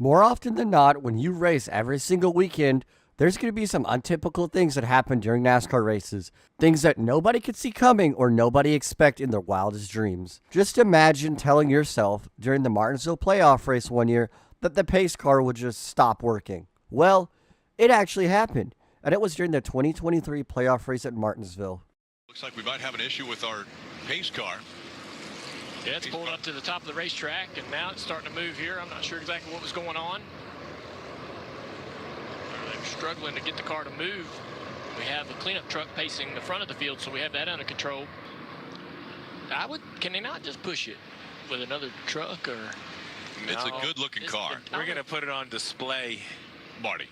More often than not, when you race every single weekend, there's going to be some untypical things that happen during NASCAR races. Things that nobody could see coming or nobody expect in their wildest dreams. Just imagine telling yourself during the Martinsville playoff race one year that the pace car would just stop working. Well, it actually happened, and it was during the 2023 playoff race at Martinsville. Looks like we might have an issue with our pace car. Yeah, it's pulled up to the top of the racetrack, and now it's starting to move here. I'm not sure exactly what was going on. They're struggling to get the car to move. We have a cleanup truck pacing the front of the field, so we have that under control. Can they not just push it with another truck? Or? It's a good-looking car. We're going to put it on display, Marty.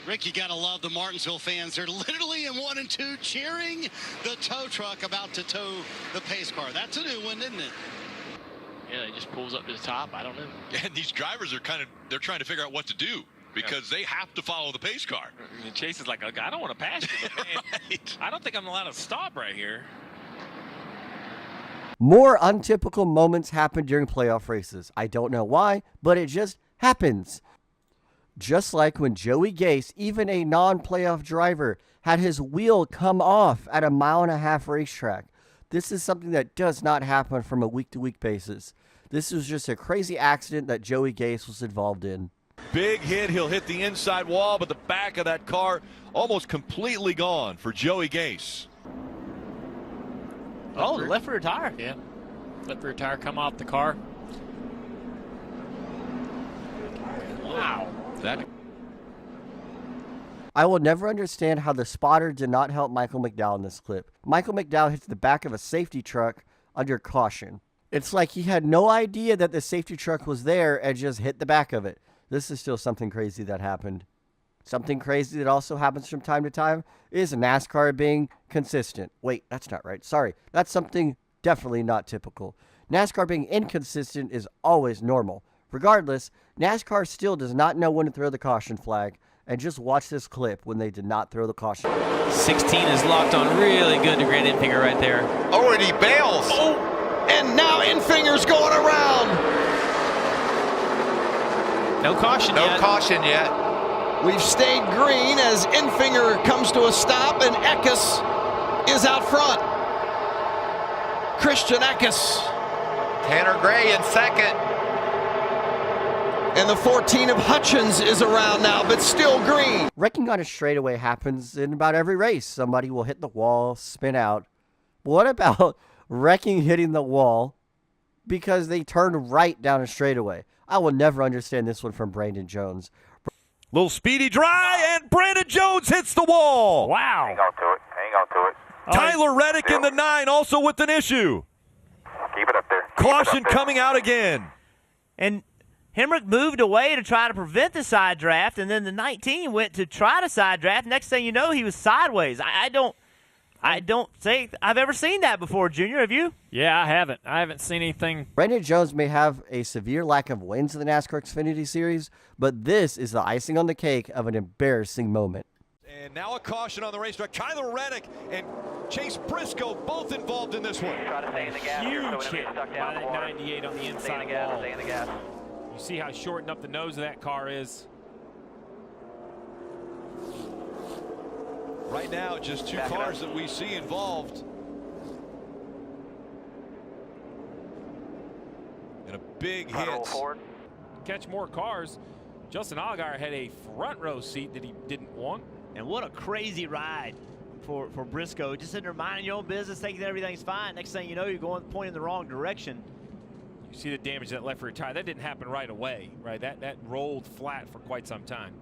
Rick, you got to love the Martinsville fans. They're literally in 1 and 2 cheering the tow truck about to tow the pace car. That's a new one, isn't it? Yeah, it just pulls up to the top. I don't know. And these drivers are they're trying to figure out what to do because they have to follow the pace car. And Chase is like, I don't want to pass you. Right. I don't think I'm allowed to stop right here. More untypical moments happen during playoff races. I don't know why, but it just happens. Just like when Joey Gase, even a non-playoff driver, had his wheel come off at a 1.5 mile racetrack. This is something that does not happen from a week-to-week basis. This was just a crazy accident that Joey Gase was involved in. Big hit. He'll hit the inside wall, but the back of that car almost completely gone for Joey Gase. Oh, the left rear tire. Yeah, left rear tire come off the car. Wow. I will never understand how the spotter did not help Michael McDowell in this clip. Michael McDowell hits the back of a safety truck under caution. It's like he had no idea that the safety truck was there and just hit the back of it. This is still something crazy that happened. Something crazy that also happens from time to time is NASCAR being consistent. Wait, that's not right. Sorry. That's something definitely not typical. NASCAR being inconsistent is always normal. Regardless, NASCAR still does not know when to throw the caution flag. And just watch this clip when they did not throw the caution. 16 is locked on really good to Grant Enfinger right there. Oh, and he bails. Oh, and now Enfinger's going around. No caution yet. No caution yet. We've stayed green as Enfinger comes to a stop, and Eckes is out front. Christian Eckes. Tanner Gray in second. And the 14 of Hutchins is around now, but still green. Wrecking on a straightaway happens in about every race. Somebody will hit the wall, spin out. What about wrecking hitting the wall because they turned right down a straightaway? I will never understand this one from Brandon Jones. Little speedy dry, and Brandon Jones hits the wall. Wow. Hang on to it. Hang on to it. Tyler Reddick in the 9 also with an issue. Keep it up there. Caution coming out again. And Hemrick moved away to try to prevent the side draft, and then the 19 went to try to side draft. Next thing you know, he was sideways. I don't think I've ever seen that before, Junior. Have you? Yeah, I haven't. I haven't seen anything. Brandon Jones may have a severe lack of wins in the NASCAR Xfinity Series, but this is the icing on the cake of an embarrassing moment. And now a caution on the racetrack. Tyler Reddick and Chase Briscoe both involved in this one. Try to stay in the gas. Huge hit by that 98 on the inside wall. Stay in the gas. You see how shortened up the nose of that car is. Right now, just two cars that we see involved. And a big hit. Catch more cars. Justin Allgaier had a front row seat that he didn't want. And what a crazy ride for Briscoe. Just sitting there minding your own business, thinking that everything's fine. Next thing you know, you're pointing in the wrong direction. You see the damage to that left rear tire. That didn't happen right away, right? That rolled flat for quite some time.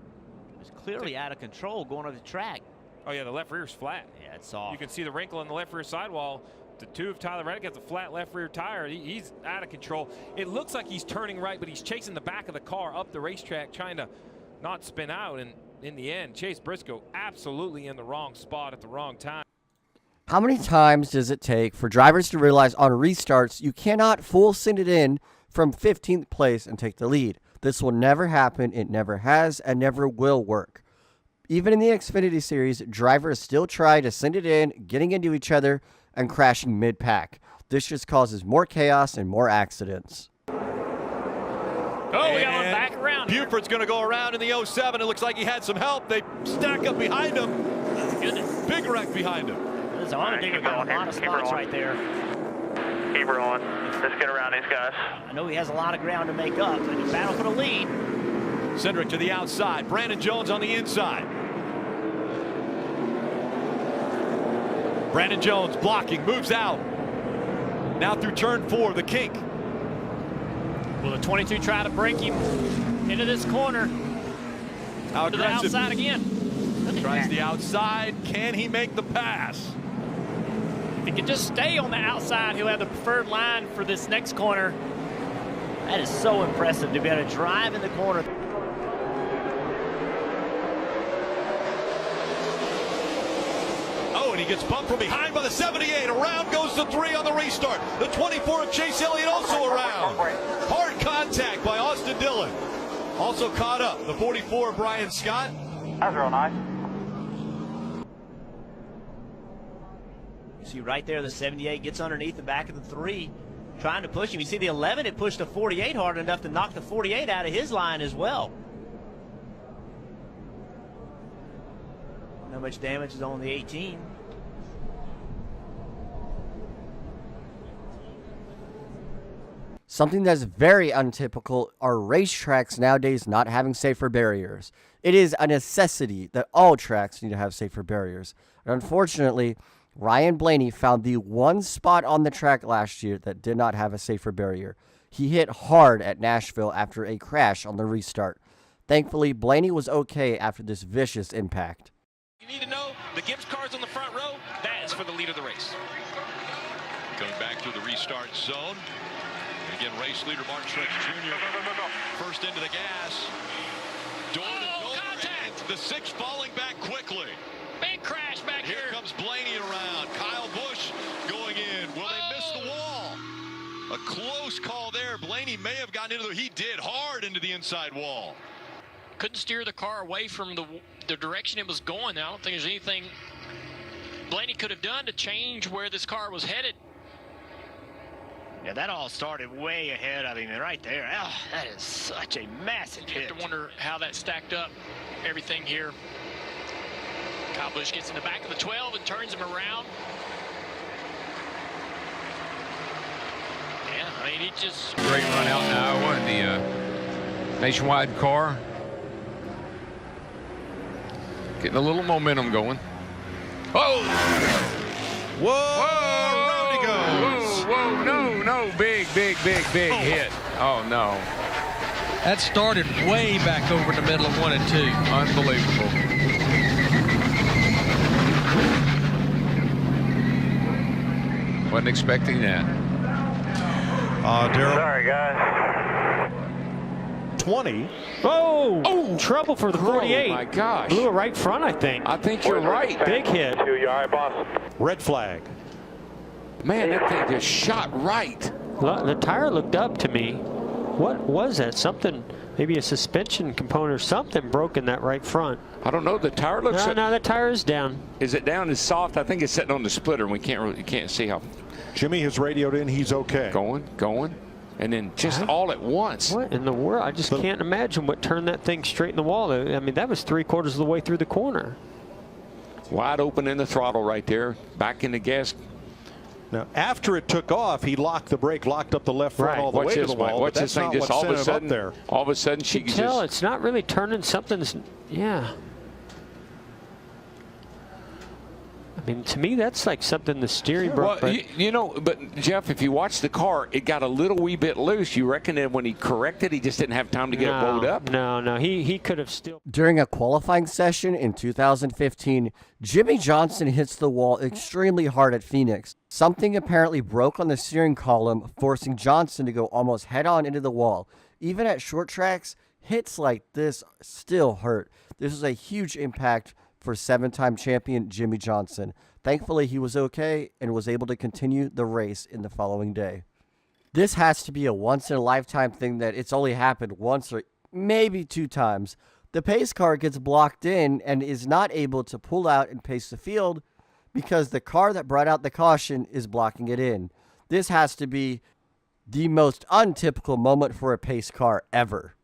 It's clearly out of control going over the track. Oh, yeah, the left rear's flat. Yeah, it's soft. You can see the wrinkle in the left rear sidewall. The 2 of Tyler Reddick has a flat left rear tire. He's out of control. It looks like he's turning right, but he's chasing the back of the car up the racetrack, trying to not spin out. And in the end, Chase Briscoe absolutely in the wrong spot at the wrong time. How many times does it take for drivers to realize on restarts you cannot full send it in from 15th place and take the lead? This will never happen. It never has and never will work. Even in the Xfinity Series, drivers still try to send it in, getting into each other and crashing mid-pack. This just causes more chaos and more accidents. Oh, we got one back around. around. Buford's going to go around in the 07. It looks like he had some help. They stack up behind him. Goodness. Big wreck behind him. There's Allmendinger got a lot of spots right there. Keep rolling. Let's get around these guys. I know he has a lot of ground to make up, but he's battle for the lead. Cindric to the outside. Brandon Jones on the inside. Brandon Jones blocking, moves out. Now through turn 4, the kink. Will the 22 try to break him into this corner? How To the aggressive. outside again. Tries the outside. Can he make the pass? If he can just stay on the outside, he'll have the preferred line for this next corner. That is so impressive to be able to drive in the corner. Oh, and he gets bumped from behind by the 78. Around goes the 3 on the restart. The 24 of Chase Elliott also around. Hard contact by Austin Dillon. Also caught up. The 44 of Brian Scott. That's real nice. You see right there, the 78 gets underneath the back of the 3, trying to push him. You see the 11, it pushed the 48 hard enough to knock the 48 out of his line as well. Not much damage is on the 18. Something that's very untypical are racetracks nowadays not having safer barriers. It is a necessity that all tracks need to have safer barriers. And unfortunately, Ryan Blaney found the one spot on the track last year that did not have a safer barrier. He hit hard at Nashville after a crash on the restart. Thankfully, Blaney was okay after this vicious impact. You need to know the Gibbs car's on the front row. That is for the lead of the race. Coming back through the restart zone. And again, race leader Martin Truex Jr. First into the gas. Door to Goldberg. Contact. The 6 falling back quickly. Big crash back Here here. comes Blaney around. Kyle Busch going in. Will they miss the wall? A close call there. Blaney may have gotten into He did hard into the inside wall. Couldn't steer the car away from the direction it was going. I don't think there's anything Blaney could have done to change where this car was headed. Yeah, that all started way ahead of him, and right there, that is such a massive You hit. have to wonder how that stacked up, everything here. Kyle Busch gets in the back of the 12 and turns him around. Yeah, I mean, he just... Great run out in Iowa in the nationwide car. Getting a little momentum going. Oh! Whoa! Around he goes. Whoa, no, big hit. Oh, no. That started way back over in the middle of 1 and 2. Unbelievable. Wasn't expecting that. Darryl. Sorry, guys. 20. Oh, trouble for the 48. Oh, my gosh. Blew it right front, I think. I think you're right. Big hit. You all right, boss? Red flag. Man, that thing just shot right. The tire looked up to me. What was that? Something, maybe a suspension component or something broke in that right front. I don't know. The tire looks. No, the tire is down. Is it down? It's soft. I think it's sitting on the splitter, and we can't see how. Jimmy has radioed in. He's okay. Going, and then just all at once. What in the world? I just can't imagine what turned that thing straight in the wall. I mean, that was 3/4 of the way through the corner. Wide open in the throttle right there. Back in the gas. Now, after it took off, he locked the brake, locked up the left front all the way to the wall. What's his thing? Just all of a sudden, there. all of a sudden, she You could can tell just. it's not really turning something's. Yeah. I mean, to me, that's like something the steering broke. Well, you know, but Jeff, if you watch the car, it got a little wee bit loose. You reckon that when he corrected, he just didn't have time to get it blowed up? No, he could have still. During a qualifying session in 2015, Jimmy Johnson hits the wall extremely hard at Phoenix. Something apparently broke on the steering column, forcing Johnson to go almost head-on into the wall. Even at short tracks, hits like this still hurt. This was a huge impact for 7-time champion Jimmy Johnson. Thankfully, he was okay and was able to continue the race in the following day. This has to be a once-in-a-lifetime thing that it's only happened once or maybe 2 times. The pace car gets blocked in and is not able to pull out and pace the field because the car that brought out the caution is blocking it in. This has to be the most untypical moment for a pace car ever.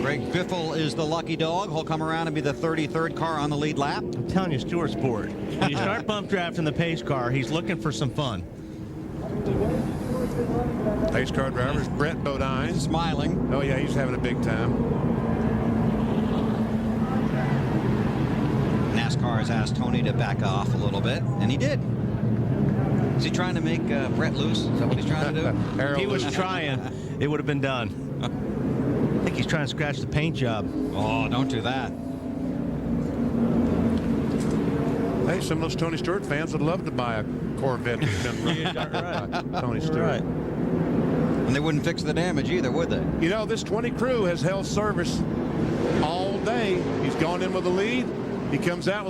Greg Biffle is the lucky dog. He'll come around and be the 33rd car on the lead lap. I'm telling you, Stewart's bored. When you start bump drafting the pace car, he's looking for some fun. Pace car driver is Brett Bodine. Smiling. Oh, yeah, he's having a big time. NASCAR has asked Tony to back off a little bit, and he did. Is he trying to make Brett loose? Is that what he's trying to do? If he was trying, it would have been done. I think he's trying to scratch the paint job. Oh, don't do that. Hey, some of those Tony Stewart fans would love to buy a Corvette that's been run by Tony Stewart. Right. And they wouldn't fix the damage either, would they? You know, this 20 crew has held service all day. He's gone in with the lead. He comes out with